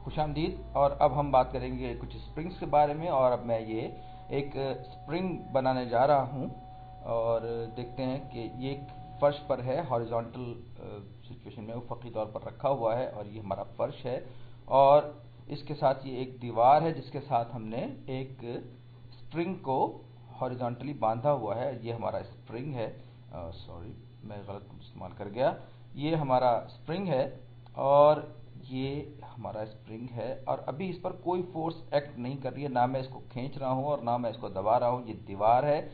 खुशामदीद। और अब हम बात करेंगे कुछ स्प्रिंग्स के बारे में। और अब मैं ये एक स्प्रिंग बनाने जा रहा हूँ और देखते हैं कि ये एक फर्श पर है, हॉरिजॉन्टल सिचुएशन में उफकी तौर पर रखा हुआ है और ये हमारा फर्श है। और इसके साथ ये एक दीवार है जिसके साथ हमने एक स्प्रिंग को हॉरिजॉन्टली बांधा हुआ है। ये हमारा स्प्रिंग है। सॉरी, मैं गलत इस्तेमाल कर गया। ये हमारा स्प्रिंग है और ये हमारा स्प्रिंग है और अभी इस पर कोई फोर्स एक्ट नहीं कर रही है, ना मैं इसको खींच रहा हूँ और ना मैं इसको दबा रहा हूँ। ये दीवार है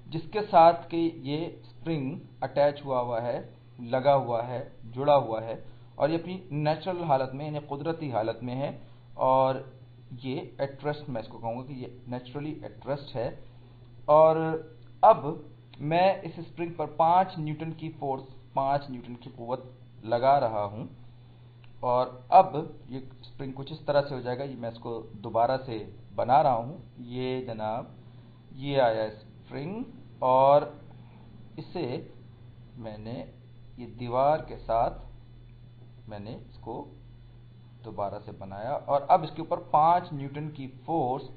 जिसके साथ कि ये स्प्रिंग अटैच हुआ है, लगा हुआ है, जुड़ा हुआ है और ये अपनी नेचुरल हालत में यानी कुदरती हालत में है। और ये एट मैं इसको कहूँगा कि ये नेचुरली एट रेस्ट है। और अब मैं इस स्प्रिंग पर 5 न्यूटन की फोर्स, 5 न्यूटन की कुव्वत लगा रहा हूँ। और अब ये स्प्रिंग कुछ इस तरह से हो जाएगा। ये मैं इसको दोबारा से बना रहा हूँ। ये जनाब, ये आया स्प्रिंग और इसे मैंने ये दीवार के साथ मैंने इसको दोबारा से बनाया और अब इसके ऊपर 5 न्यूटन की फोर्स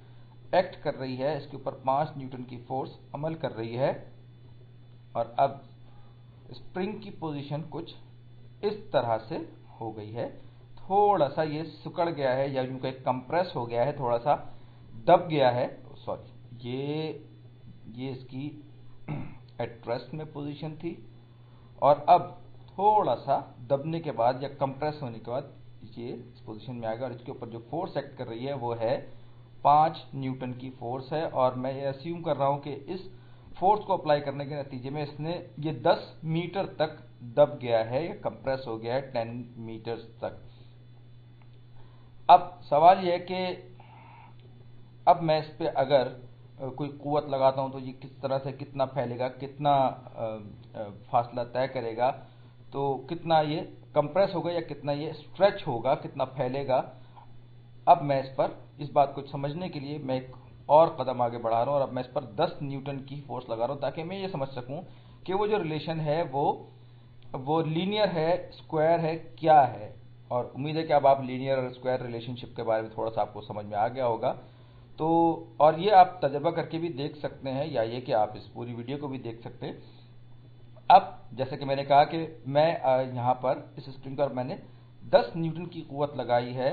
एक्ट कर रही है, इसके ऊपर 5 न्यूटन की फोर्स अमल कर रही है। और अब स्प्रिंग की पोजीशन कुछ इस तरह से हो गई है। थोड़ा सा ये सिकुड़ गया है या यूं कहीं कंप्रेस हो गया है, थोड़ा सा दब गया है। सॉरी, ये इसकी एट रेस्ट में पोजीशन थी और अब थोड़ा सा दबने के बाद या कंप्रेस होने के बाद ये इस पोजीशन में आएगा। और इसके ऊपर जो फोर्स एक्ट कर रही है वो है 5 न्यूटन की फोर्स है। और मैं ये अस्यूम कर रहा हूं कि इस फोर्स को अप्लाई करने के नतीजे में इसने ये 10 मीटर तक दब गया है या कंप्रेस हो गया है, 10 मीटर तक। अब सवाल यह है कि अब मैं इस पे अगर कोई कुव्वत लगाता हूं तो ये किस तरह से कितना फैलेगा, कितना फासला तय करेगा, तो कितना ये कंप्रेस होगा या कितना ये स्ट्रेच होगा, कितना फैलेगा। अब मैं इस बात को समझने के लिए मैं एक और कदम आगे बढ़ा रहा हूं और अब मैं इस पर 10 न्यूटन की फोर्स लगा रहा हूं ताकि मैं ये समझ सकूं कि वो जो रिलेशन है वो लीनियर है, स्क्वायर है, क्या है। और उम्मीद है कि अब आप लीनियर और स्क्वायर रिलेशनशिप के बारे में थोड़ा सा आपको समझ में आ गया होगा। तो और ये आप तजर्बा करके भी देख सकते हैं या ये कि आप इस पूरी वीडियो को भी देख सकते हैं। अब जैसे कि मैंने कहा कि मैं यहाँ पर इस स्प्रिंग पर मैंने 10 न्यूटन की कुव्वत लगाई है।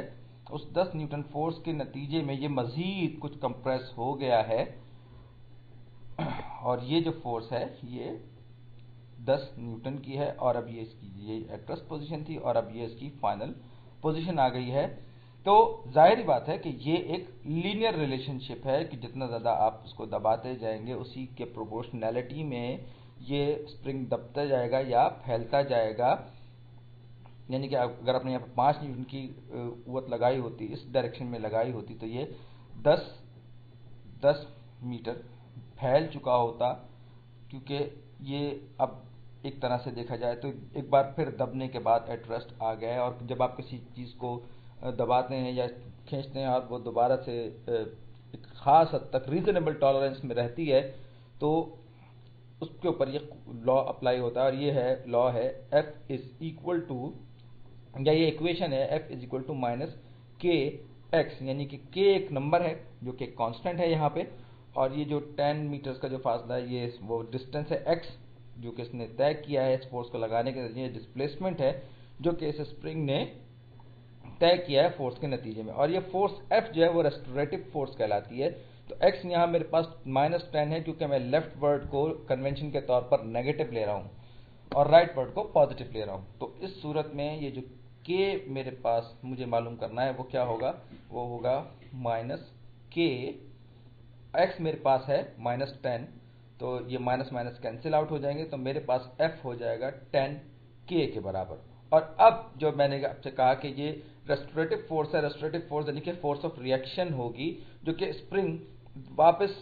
उस 10 न्यूटन फोर्स के नतीजे में ये मजीद कुछ कंप्रेस हो गया है और ये जो फोर्स है ये 10 न्यूटन की है और अब ये इसकी ये एट रेस्ट पोजीशन थी और अब ये इसकी फाइनल पोजीशन आ गई है। तो जाहिर बात है कि ये एक लीनियर रिलेशनशिप है कि जितना ज्यादा आप उसको दबाते जाएंगे उसी के प्रोपोर्शनैलिटी में ये स्प्रिंग दबता जाएगा या फैलता जाएगा। यानी कि अगर आपने यहाँ पर 5 न्यूटन की कुव्वत लगाई होती, इस डायरेक्शन में लगाई होती, तो ये 10 मीटर फैल चुका होता। क्योंकि ये अब एक तरह से देखा जाए तो एक बार फिर दबने के बाद एट रेस्ट आ गया है। और जब आप किसी चीज को दबाते हैं या खींचते हैं और वो दोबारा से एक खास हद तक रीजनेबल टॉलरेंस में रहती है तो उसके ऊपर ये लॉ अप्लाई होता है। और ये है लॉ है F इज इक्वल टू, या ये इक्वेशन है F is equal to minus k x, यानी कि k एक नंबर है जो कि एक कांस्टेंट है यहाँ पे। और ये जो 10 मीटर्स का जो फासला है ये वो डिस्टेंस है x जो कि इसने तय किया है इस फोर्स को लगाने के नतीजे, डिस्प्लेसमेंट है जो कि इस स्प्रिंग ने तय किया है फोर्स के नतीजे में। और ये फोर्स F जो है वो रेस्टोरेटिव फोर्स कहलाती है। तो x यहाँ मेरे पास -10 है क्योंकि मैं लेफ्ट वर्ड को कन्वेंशन के तौर पर नेगेटिव ले रहा हूँ और राइट वर्ड को पॉजिटिव ले रहा हूँ। तो इस सूरत में ये जो k मेरे पास मुझे मालूम करना है वो क्या होगा, वो होगा माइनस k। x मेरे पास है -10, तो ये माइनस माइनस कैंसिल आउट हो जाएंगे, तो मेरे पास F हो जाएगा 10k के बराबर। और अब जो मैंने आपसे कहा कि ये रेस्टोरेटिव फोर्स है, रेस्टोरेटिव फोर्स यानी कि फोर्स ऑफ रिएक्शन होगी जो कि स्प्रिंग वापस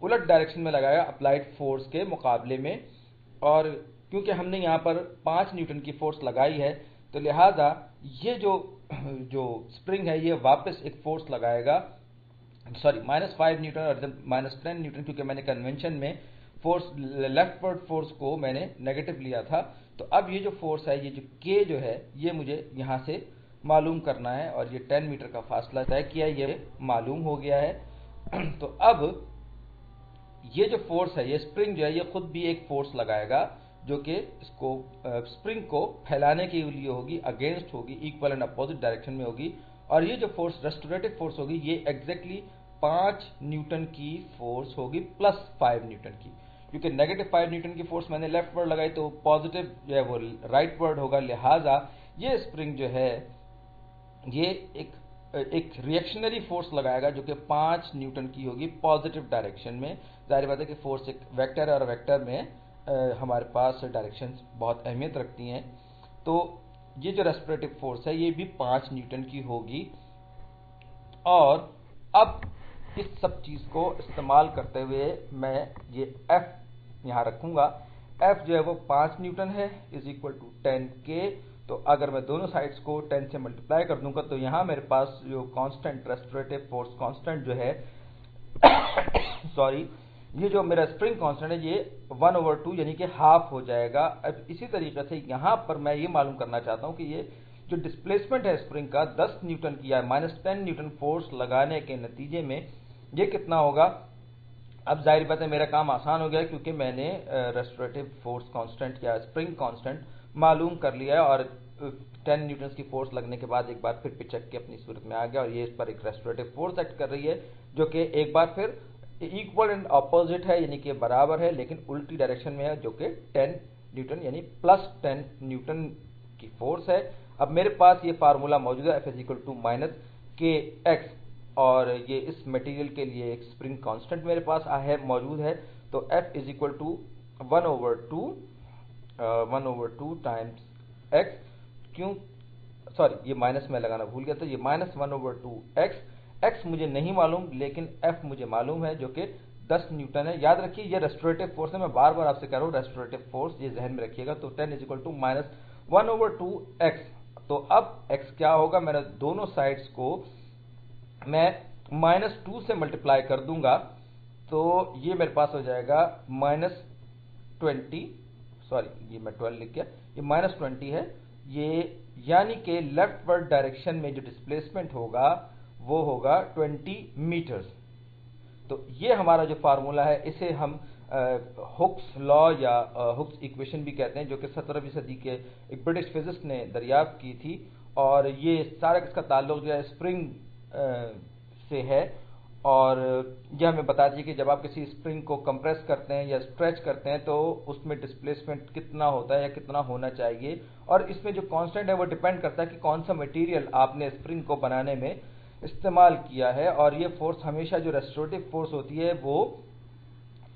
उलट डायरेक्शन में लगाएगा अप्लाइड फोर्स के मुकाबले में। और क्योंकि हमने यहाँ पर 5 न्यूटन की फोर्स लगाई है तो लिहाजा ये जो स्प्रिंग है ये वापस एक फोर्स लगाएगा, सॉरी -5 न्यूटन और -10 न्यूटन, क्योंकि मैंने कन्वेंशन में फोर्स लेफ्टवर्ड फोर्स को मैंने नेगेटिव लिया था। तो अब ये जो फोर्स है, ये जो k जो है, ये मुझे यहाँ से मालूम करना है और ये 10 मीटर का फासला तय किया, ये मालूम हो गया है। तो अब ये जो फोर्स है, ये स्प्रिंग जो है, ये खुद भी एक फोर्स लगाएगा जो कि इसको स्प्रिंग को फैलाने के लिए होगी, अगेंस्ट होगी, इक्वल एंड अपोजिट डायरेक्शन में होगी। और ये जो फोर्स रेस्टोरेटिव फोर्स होगी, ये एग्जैक्टली 5 न्यूटन की फोर्स होगी प्लस 5 न्यूटन की, क्योंकि नेगेटिव 5 न्यूटन की फोर्स मैंने लेफ्ट वर्ड लगाई तो पॉजिटिव जो है वो राइट वर्ड होगा। लिहाजा ये स्प्रिंग जो है ये एक रिएक्शनरी फोर्स लगाएगा जो कि 5 न्यूटन की होगी पॉजिटिव डायरेक्शन में। जाहिर बात है कि फोर्स एक वेक्टर है और वेक्टर में हमारे पास डायरेक्शंस बहुत अहमियत रखती हैं। तो ये जो रेस्पिरेटिव फोर्स है ये भी 5 न्यूटन की होगी। और अब इस सब चीज को इस्तेमाल करते हुए मैं ये F यहां रखूंगा। F जो है वो 5 न्यूटन है इज इक्वल टू 10K। तो अगर मैं दोनों साइड्स को 10 से मल्टीप्लाई कर दूंगा तो यहां मेरे पास जो कांस्टेंट रेस्पिरेटिव फोर्स कांस्टेंट जो है सॉरी, ये जो मेरा स्प्रिंग कांस्टेंट है ये 1/2 यानी कि हाफ हो जाएगा। अब इसी तरीके से यहां पर मैं ये मालूम करना चाहता हूं कि ये जो डिस्प्लेसमेंट है स्प्रिंग का 10 न्यूटन की या -10 न्यूटन फोर्स लगाने के नतीजे में ये कितना होगा। अब जाहिर बात है मेरा काम आसान हो गया क्योंकि मैंने रेस्टोरेटिव फोर्स कांस्टेंट या स्प्रिंग कांस्टेंट मालूम कर लिया है और 10 न्यूटन की फोर्स लगने के बाद एक बार फिर पिचक के अपनी सूरत में आ गया और ये इस पर एक रेस्टोरेटिव फोर्स एक्ट कर रही है जो कि एक बार फिर इक्वल एंड ऑपोजिट है यानी कि बराबर है लेकिन उल्टी डायरेक्शन में है जो कि 10 न्यूटन यानी प्लस 10 न्यूटन की फोर्स है। अब मेरे पास ये फार्मूला मौजूद है F = -KX और ये इस मटेरियल के लिए एक स्प्रिंग कांस्टेंट मेरे पास मौजूद है। तो F = 1/2 टाइम्स x, क्यों सॉरी ये माइनस में लगाना भूल गया था, ये -1/2x। x मुझे नहीं मालूम लेकिन F मुझे मालूम है जो कि 10 न्यूटन है। याद रखिए ये रेस्टोरेटिव फोर्स है, मैं बार बार आपसे कह रहा हूँ रेस्टोरेटिव फोर्स, ये जहन में रखिएगा। तो 10 = -1/2x। तो अब x क्या होगा, मैंने दोनों साइड्स को मैं -2 से मल्टीप्लाई कर दूंगा तो ये मेरे पास हो जाएगा -20, सॉरी ये मैं 12 लिख गया, ये -20 है ये, यानी कि लेफ्टवर्ड डायरेक्शन में जो डिस्प्लेसमेंट होगा वो होगा 20 मीटर्स। तो ये हमारा जो फार्मूला है इसे हम हुक्स लॉ या हुक्स इक्वेशन भी कहते हैं जो कि 17वीं सदी के एक ब्रिटिश फिजिस्ट ने दरियाफ्त की थी। और ये सारा इसका ताल्लुक जो है स्प्रिंग से है और यह हमें बताती है कि जब आप किसी स्प्रिंग को कंप्रेस करते हैं या स्ट्रेच करते हैं तो उसमें डिस्प्लेसमेंट कितना होता है या कितना होना चाहिए। और इसमें जो कांस्टेंट है वो डिपेंड करता है कि कौन सा मटेरियल आपने स्प्रिंग को बनाने में इस्तेमाल किया है। और ये फोर्स हमेशा जो रेस्टोरेटिव फोर्स होती है वो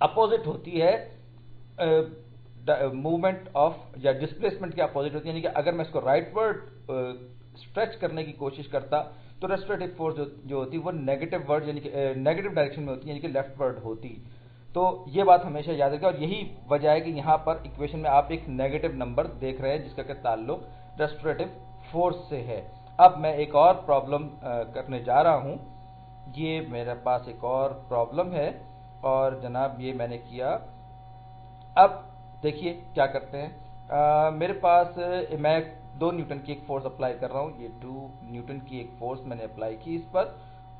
अपोजिट होती है मूवमेंट ऑफ या डिस्प्लेसमेंट के अपोजिट होती है। यानी कि अगर मैं इसको राइटवर्ड स्ट्रेच करने की कोशिश करता तो रेस्टोरेटिव फोर्स जो होती है वो नेगेटिव वर्ड यानी कि नेगेटिव डायरेक्शन में होती है यानी कि लेफ्ट वर्ड होती। तो ये बात हमेशा याद रखें और यही वजह है कि यहाँ पर इक्वेशन में आप एक नेगेटिव नंबर देख रहे हैं जिसका कि ताल्लुक रेस्टोरेटिव फोर्स से है। अब मैं एक और प्रॉब्लम करने जा रहा हूँ। ये मेरे पास एक और प्रॉब्लम है और जनाब ये मैंने किया। अब देखिए क्या करते हैं, मेरे पास मैं 2 न्यूटन की एक फोर्स अप्लाई कर रहा हूँ। ये 2 न्यूटन की एक फोर्स मैंने अप्लाई की इस पर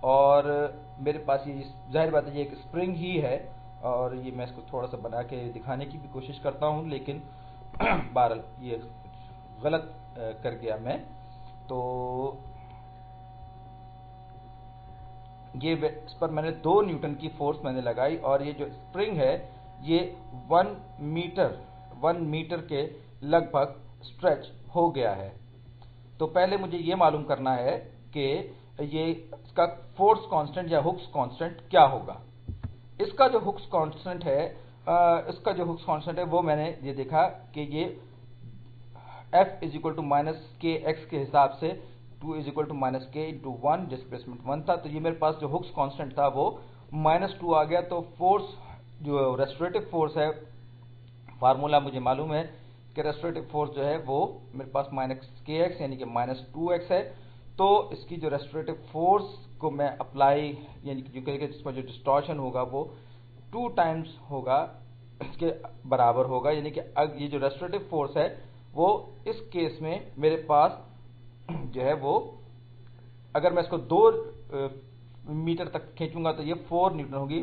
और मेरे पास ये जाहिर बात है ये एक स्प्रिंग ही है और ये मैं इसको थोड़ा सा बना के दिखाने की भी कोशिश करता हूँ लेकिन बहरहाल ये गलत कर गया मैं। तो ये इस पर मैंने 2 न्यूटन की फोर्स मैंने लगाई और ये जो स्प्रिंग है ये 1 मीटर के लगभग स्ट्रेच हो गया है। तो पहले मुझे ये मालूम करना है कि ये इसका फोर्स कांस्टेंट या हुक्स कांस्टेंट क्या होगा। इसका जो हुक्स कांस्टेंट है वो मैंने ये देखा कि ये F = -KX के हिसाब से 2 = -K/1 डिस्प्लेसमेंट 1 था। तो ये मेरे पास जो हुक्स कांस्टेंट था वो -2 आ गया। तो फोर्स जो रेस्टोरेटिव फोर्स है, फार्मूला मुझे मालूम है कि रेस्टोरेटिव फोर्स जो है वो मेरे पास -KX यानी कि -2x है। तो इसकी जो रेस्टोरेटिव फोर्स को मैं अप्लाई यानी कि जिसमें जो डिस्टॉर्शन होगा वो 2 टाइम्स होगा, इसके बराबर होगा। यानी कि ये जो रेस्टोरेटिव फोर्स है वो इस केस में मेरे पास जो है वो, अगर मैं इसको 2 मीटर तक खींचूंगा तो ये 4 न्यूटन होगी।